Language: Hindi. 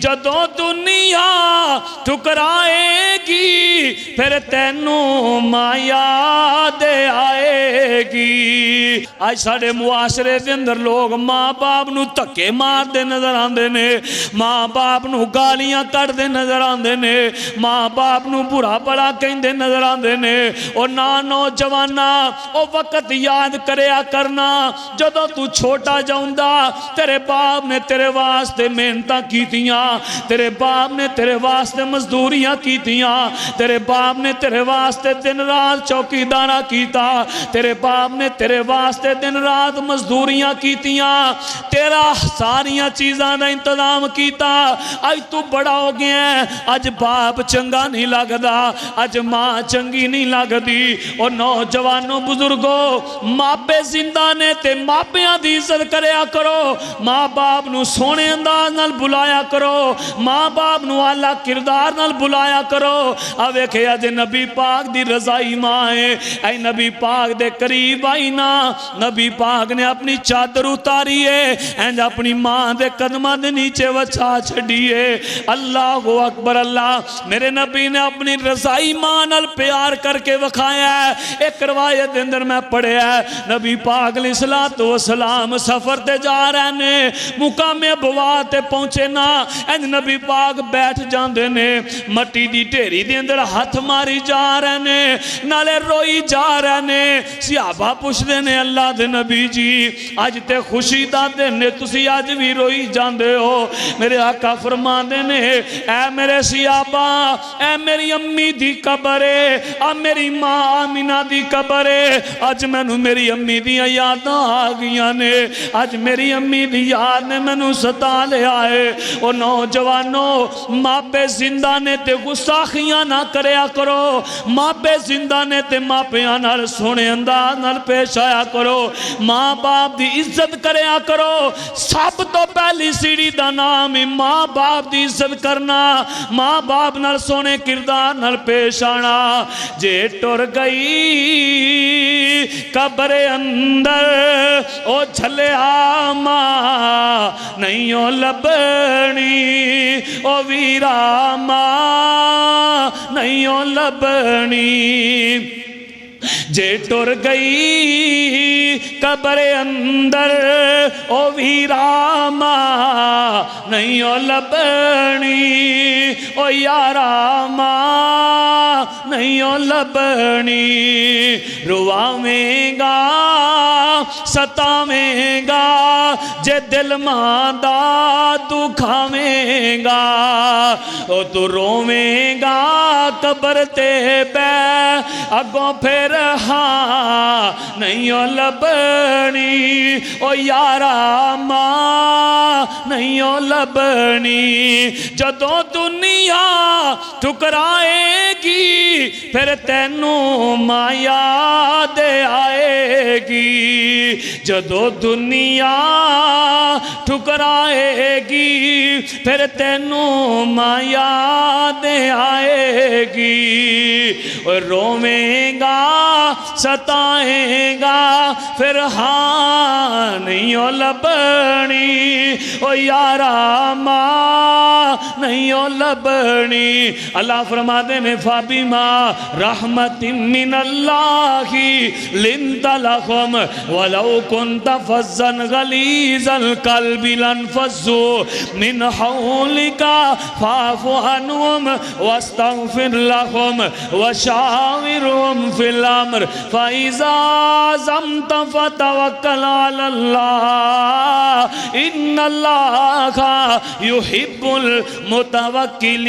जदों दुनिया ठुकराएगी फिर तेनू मां याद आएगी। आज साढ़े मुआशरे के अंदर लोग माँ बाप नू धक्के मारते नजर आते ने, माँ बाप नू गालियां कढ़ते नजर आते ने, माँ बाप नू बुरा भला कहते नजर आते ने। और ना नौजवाना ओ वक्त याद करया करना जदों तू छोटा जाऊंदा तेरे बाप ने तेरे वास्ते मेहनतां कीतियां, तेरे बाप ने तेरे वास्ते मजदूरियां कीतियां, तेरे बाप ने तेरे वास्ते दिन रात चौकीदारा कीता, तेरे बाप ने तेरे वास्ते दिन रात मजदूरियां कीतियां, तेरा सारिया चीज़ां का इंतजाम किया। अज तू बड़ा हो गया, अज बाप चंगा नहीं लगता, अज माँ चंगी नहीं लगती। और नौजवानों बुजुर्गो मापे जिंदा ने ते मापियां दी इज्जत करया करो, माँ बाप नू सोहने अंदाज नाल बुलाया करो, माँ बाप नू आला किरदार नाल बुलाया करो। आ वेखे अज नबी पाक दी रजाई माँ है, ऐ नबी पाक दे करीब आई ना, नबी पाक ने अपनी चादर उतारी है एंड अपनी माँ दे कदमां दे नीचे वछा छड़ी है। अल्लाह अकबर अल्लाह। मेरे नबी ने अपनी रजाई माँ नाल प्यार करके विखाया है। एक रवायत के अंदर मैं पढ़िया नबी पाक अलैहिस्सलातु वस्सलाम सफर ते जा रहे ने, मुकामे बवा ते पहुंचे ना, एंड नबी पाक बैठ जाते ने, मट्टी दी ढेरी दे अंदर हाथ मारी जा रहे ने, नाले रोई जा रहे ने। सहाबा पुछदे ने अल्लाह दे नबी जी अज ते खुशी दा दिन ने, तुसी अज भी रोई जांदे हो। मेरे आका फरमांदे ने ऐ मेरे सहाबा, ऐ मेरी अम्मी दी कबर है, आ मेरी माँ आमिना दी कबर है। अज मैनू मेरी अम्मी दियां यादां आ गईयां ने, अज मेरी अम्मी दी याद ने मैनू सता लिया है। ओ नौजवानों मापे जिंदा ने ते गुस्साखियां ना करया करो, मापे जिंदा ने ते मापियां नाल सोहणे अंदाज नाल पेश आया करो, माँ बाप की इज्जत करया करो। सब तो पहली सीढ़ी का नाम है माँ बाप की इज्जत करना, माँ बाप नाल सोहणे किरदार नाल पेश आना। जे टुर गई कब्र अंदर ओ झलिया मां नहीं ओ लभनी, ओ वीरा मां नहीं ओ लभनी। जे टुर गई कब्र अंदर ओ वीरा मां नहीं ओ लभनी, ओ यारा मां नहीं ओ लभनी। रुवावेगा सतावेगा जे दिल मां दा दुखावेगा, ओ तू रोवेगा कब्र ते बै अगों फिर हाँ नहीं ओ लभनी, ओ यारा मां नहीं ओ लभनी। जदों दुनिया ठुकराएगी फिर तेनू मां याद आएगी, जदों दुनिया ठुकराएगी फिर तेनू मां याद आएगी। और रोवेगा सताएगा फिर हाँ नहीं ओ लभनी, ओ यारा मां नहीं ओ लभनी। अल्लाह फरमाते ने फाबी मां रहमतिन मिनल्लाहि लिंता लहुम वलौ कुंता फज़्ज़न गलीज़ल क़ल्बि लनफ़ज़्ज़ू मिन हौलिका फ़अफ़ु अन्हुम वस्तग़फ़िर लहुम वशाविरहुम फिल अम्र फ़इज़ा अज़म्त फ़तवक्कल अलल्लाह इन्नल्लाहा युहिब्बुल मुतवक्किलीन।